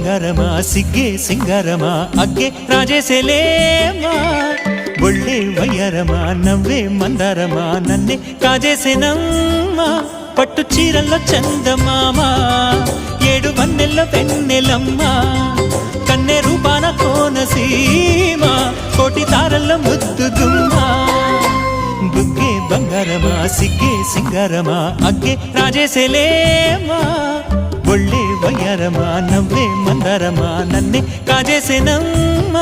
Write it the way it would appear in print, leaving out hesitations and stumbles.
ಬಂಗಾರಮ ಸಿಗ್ಗೆ ಸಿಂಗಾರಮ ಅಗ್ಗೆ ರಾಜೇಸೆಲೇಮಾ ಒಳ್ಳೆ ವಯ್ಯಾರಮ నవ్వే మందారమ నన్నే కాజేసేనమ్మ పట్టు చీరల్లో చందమామ ఏడు వన్నెల్లో వెన్నెలమ్మ కన్నె రూపాన కోనసీమ కోటి తారల్లో ముద్దుగుమ్మ బుగ్గే ಬಂಗಾರಮ ಸಿಗ್ಗೆ ಸಿಂಗಾರಮ ಅಗ್ಗೆ ರಾಜೇಸೆಲೇಮಾ ಒಳ್ಳೆ ವಯ್ಯಾರಮ నవ్వే మందారమ నన్నే కాజేసేనమ్మ